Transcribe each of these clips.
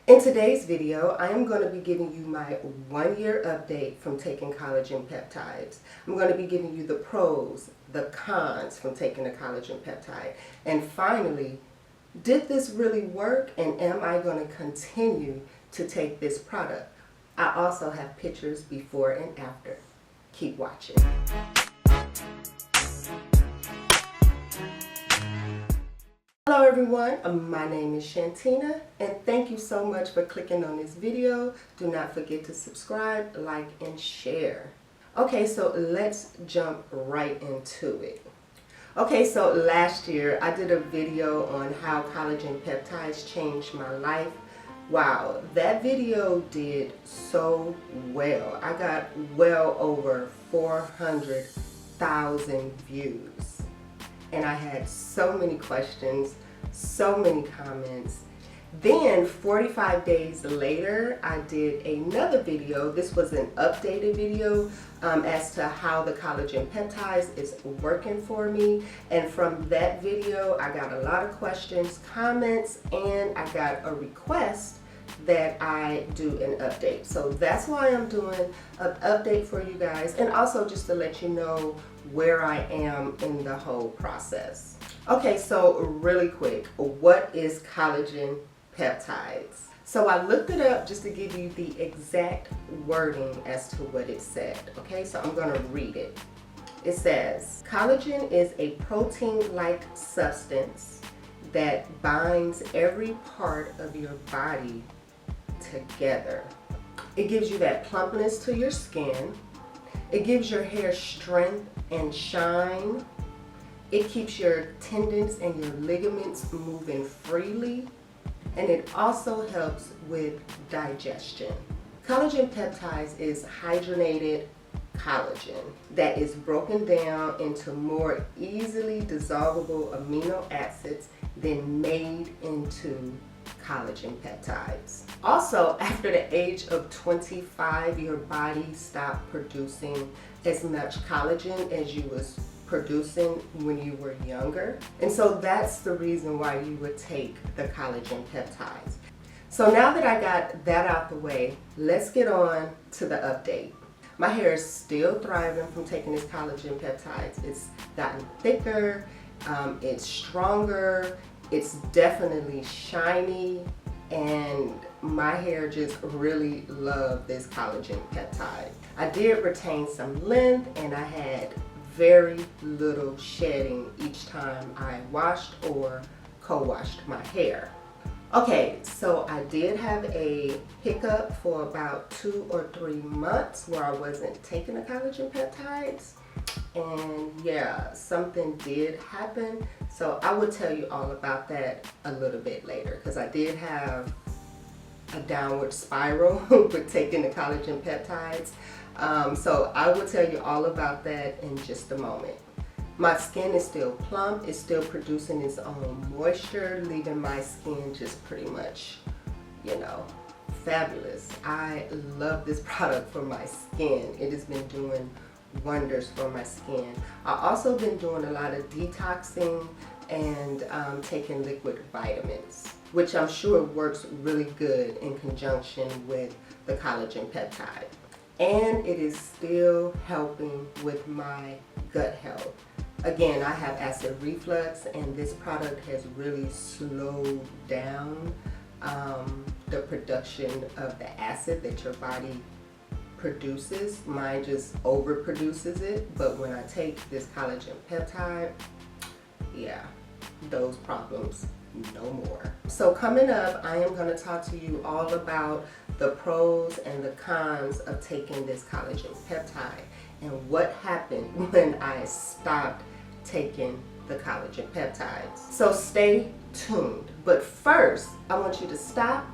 In today's video, I am going to be giving you my 1-year update from taking collagen peptides. I'm going to be giving you the pros, the cons from taking the collagen peptide. And finally, did this really work, and am I going to continue to take this product? I also have pictures before and after. Keep watching. Hello everyone, my name is Shantina, and thank you so much for clicking on this video. Do not forget to subscribe, like, and share. Okay, so let's jump right into it. Okay, so last year I did a video on how collagen peptides changed my life. Wow, that video did so well. I got well over 400,000 views. And I had so many questions, so many comments. Then 45 days later, I did another video. This was an updated video as to how the collagen peptides is working for me. And from that video, I got a lot of questions, comments, and I got a request that I do an update. So that's why I'm doing an update for you guys, and also just to let you know where I am in the whole process. Okay, so really quick, what is collagen peptides? So I looked it up just to give you the exact wording as to what it said. Okay, so I'm going to read it. It says, collagen is a protein-like substance that binds every part of your body together. It gives you that plumpness to your skin. It gives your hair strength and shine. It keeps your tendons and your ligaments moving freely. And it also helps with digestion. Collagen peptides is hydrogenated collagen that is broken down into more easily dissolvable amino acids then made into collagen peptides. Also, after the age of 25, your body stopped producing as much collagen as you was producing when you were younger. And so that's the reason why you would take the collagen peptides. So now that I got that out the way, let's get on to the update. My hair is still thriving from taking this collagen peptides. It's gotten thicker, it's stronger, it's definitely shiny, and my hair just really loved this collagen peptide. I did retain some length, and I had very little shedding each time I washed or co-washed my hair. Okay, so I did have a hiccup for about 2 or 3 months where I wasn't taking the collagen peptides. And yeah, something did happen. So I will tell you all about that a little bit later, because I did have a downward spiral with taking the collagen peptides. So I will tell you all about that in just a moment. My skin is still plump, it's still producing its own moisture, leaving my skin just pretty much, you know, fabulous. I love this product for my skin. It has been doing wonders for my skin. I've also been doing a lot of detoxing and taking liquid vitamins, which I'm sure works really good in conjunction with the collagen peptide. And it is still helping with my gut health. Again, I have acid reflux, and this product has really slowed down the production of the acid that your body produces. Mine just overproduces it, but when I take this collagen peptide, yeah, those problems no more. So coming up, I am going to talk to you all about the pros and the cons of taking this collagen peptide and what happened when I stopped taking the collagen peptides. So stay tuned. But first, I want you to stop,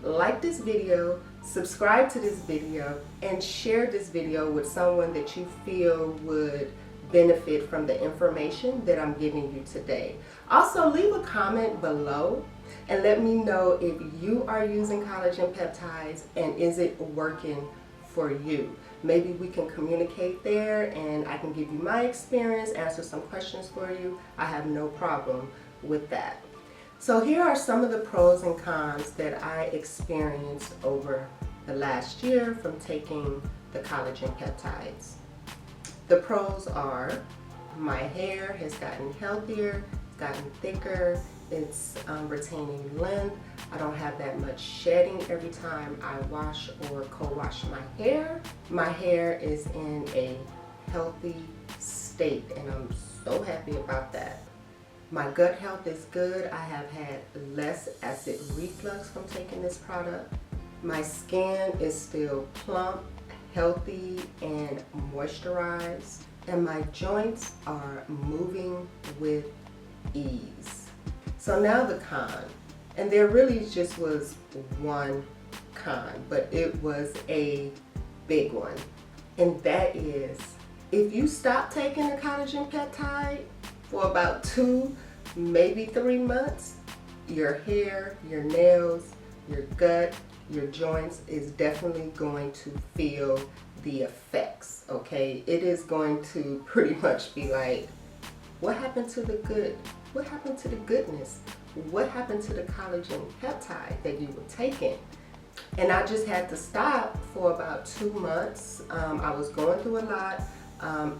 like this video, subscribe to this video, and share this video with someone that you feel would benefit from the information that I'm giving you today. Also, leave a comment below and let me know if you are using collagen peptides and is it working for you. Maybe we can communicate there and I can give you my experience, answer some questions for you. I have no problem with that. So here are some of the pros and cons that I experienced over the last year from taking the collagen peptides. The pros are my hair has gotten healthier, it's gotten thicker, it's retaining length. I don't have that much shedding every time I wash or co-wash my hair. My hair is in a healthy state and I'm so happy about that. My gut health is good. I have had less acid reflux from taking this product. My skin is still plump, healthy, and moisturized. And my joints are moving with ease. So now the con. And there really just was one con, but it was a big one. And that is, if you stop taking the collagen peptide for about 2, maybe 3 months, your hair, your nails, your gut, your joints is definitely going to feel the effects, okay? It is going to pretty much be like, what happened to the good? What happened to the goodness? What happened to the collagen peptide that you were taking? And I just had to stop for about 2 months. I was going through a lot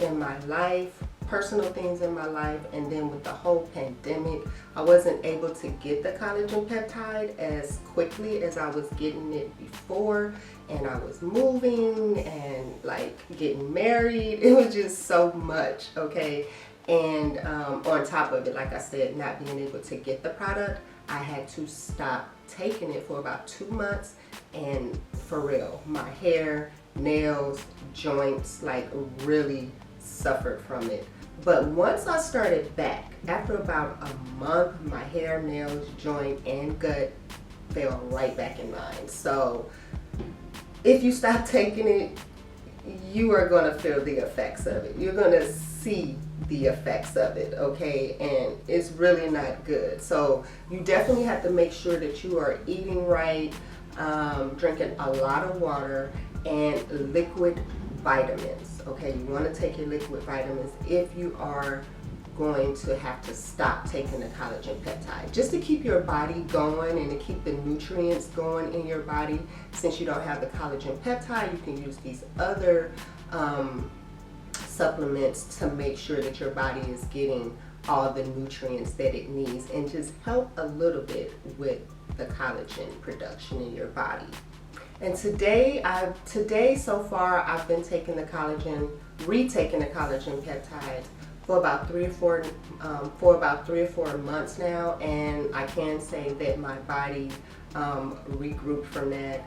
in my life, personal things in my life, and then with the whole pandemic, I wasn't able to get the collagen peptide as quickly as I was getting it before, and I was moving and like getting married. It was just so much, okay? And on top of it, like I said, not being able to get the product, I had to stop taking it for about 2 months, and for real, my hair, nails, joints, like really suffered from it. But once I started back, after about a month, my hair, nails, joint, and gut fell right back in line. So if you stop taking it, you are going to feel the effects of it. You're going to see the effects of it, okay? And it's really not good. So you definitely have to make sure that you are eating right, drinking a lot of water, and liquid vitamins, okay? You want to take your liquid vitamins if you are going to have to stop taking the collagen peptide, just to keep your body going and to keep the nutrients going in your body. Since you don't have the collagen peptide, you can use these other supplements to make sure that your body is getting all the nutrients that it needs and just help a little bit with the collagen production in your body. And today so far I've been taking the retaking the collagen peptides for about 3 or 4 months now, and I can say that my body regrouped from that.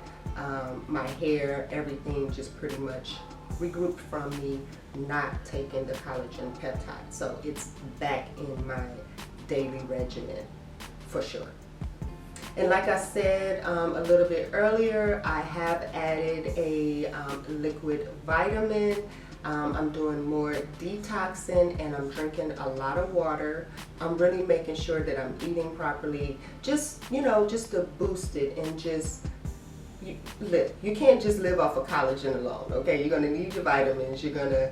My hair, everything just pretty much regrouped from me not taking the collagen peptide. So it's back in my daily regimen for sure. And like I said a little bit earlier, I have added a liquid vitamin. I'm doing more detoxing and I'm drinking a lot of water. I'm really making sure that I'm eating properly, just, you know, just to boost it and just you can't just live off of collagen alone, okay? You're gonna need your vitamins, you're gonna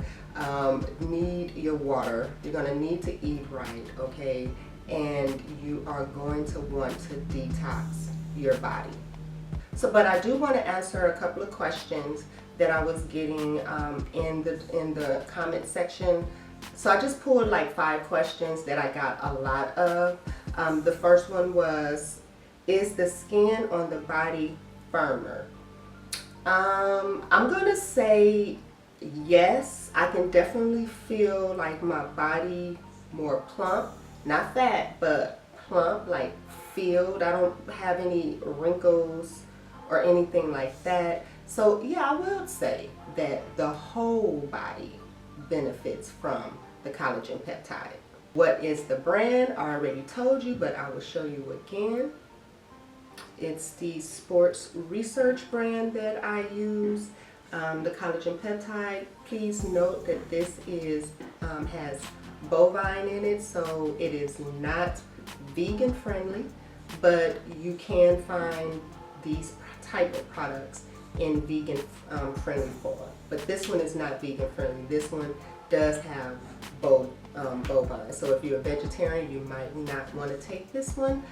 need your water, you're gonna need to eat right, okay? And you are going to want to detox your body. So, but I do want to answer a couple of questions that I was getting in the comment section. So I just pulled like 5 questions that I got a lot of. The first one was, is the skin on the body firmer? I'm gonna say yes. I can definitely feel like my body more plump. Not fat, but plump, like filled. I don't have any wrinkles or anything like that. So yeah, I will say that the whole body benefits from the collagen peptide. What is the brand? I already told you, but I will show you again. It's the Sports Research brand that I use. The collagen peptide. Please note that this is has bovine in it, so it is not vegan friendly, but you can find these type of products in vegan friendly form. But this one is not vegan friendly. This one does have bovine. So if you're a vegetarian, you might not want to take this one.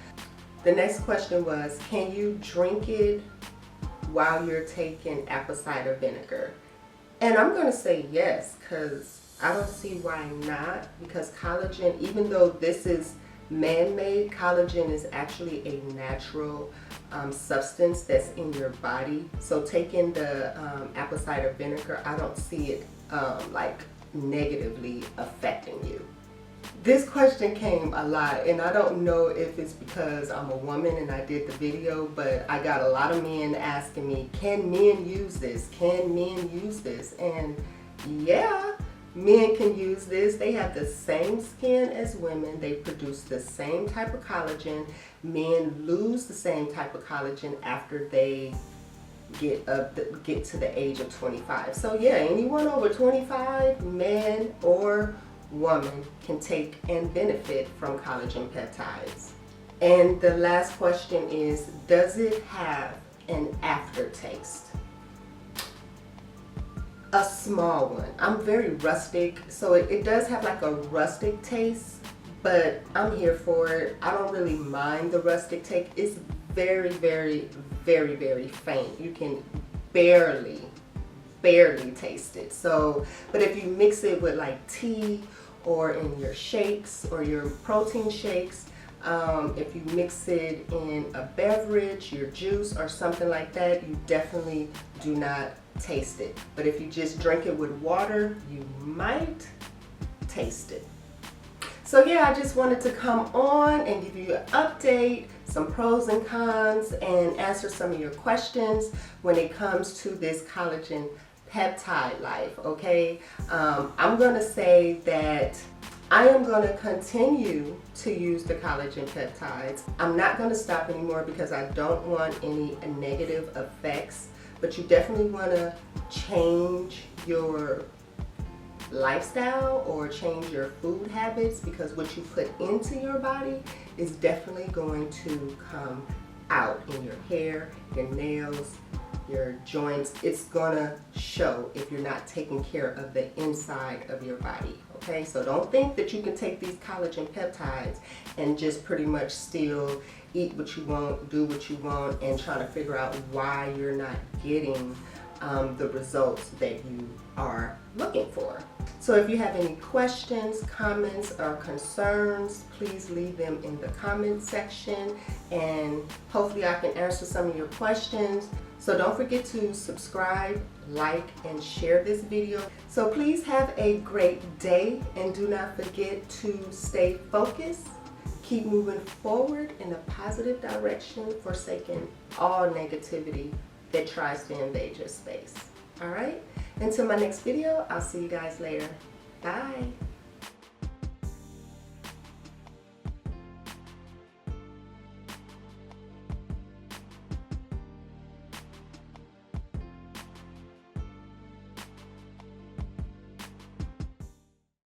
The next question was, can you drink it while you're taking apple cider vinegar? And I'm going to say yes, because I don't see why not, because collagen, even though this is man-made, collagen is actually a natural substance that's in your body. So taking the apple cider vinegar, I don't see it like negatively affecting you. This question came a lot, and I don't know if it's because I'm a woman and I did the video, but I got a lot of men asking me, can men use this? Can men use this? And yeah, men can use this. They have the same skin as women. They produce the same type of collagen. Men lose the same type of collagen after they get to the age of 25. So yeah, anyone over 25, man or woman, can take and benefit from collagen peptides. And the last question is, does it have an aftertaste? A small one. I'm very rustic, so it does have like a rustic taste, but I'm here for it. I don't really mind the rustic taste. It's very, very, very, very faint. You can barely taste it. So, but if you mix it with like tea or in your shakes or your protein shakes, if you mix it in a beverage, your juice or something like that, you definitely do not taste it. But if you just drink it with water, you might taste it. So yeah, I just wanted to come on and give you an update, some pros and cons, and answer some of your questions when it comes to this collagen peptide life, okay? I'm gonna say that I am gonna continue to use the collagen peptides. I'm not gonna stop anymore because I don't want any negative effects, but you definitely wanna change your lifestyle or change your food habits, because what you put into your body is definitely going to come out in your hair, your nails, your joints. It's gonna show if you're not taking care of the inside of your body, okay? So don't think that you can take these collagen peptides and just pretty much still eat what you want, do what you want, and try to figure out why you're not getting the results that you are looking for. So if you have any questions, comments, or concerns, please leave them in the comment section, and hopefully I can answer some of your questions. So don't forget to subscribe, like, and share this video. So please have a great day, and do not forget to stay focused. Keep moving forward in a positive direction, forsaking all negativity that tries to invade your space. All right? Until my next video, I'll see you guys later. Bye.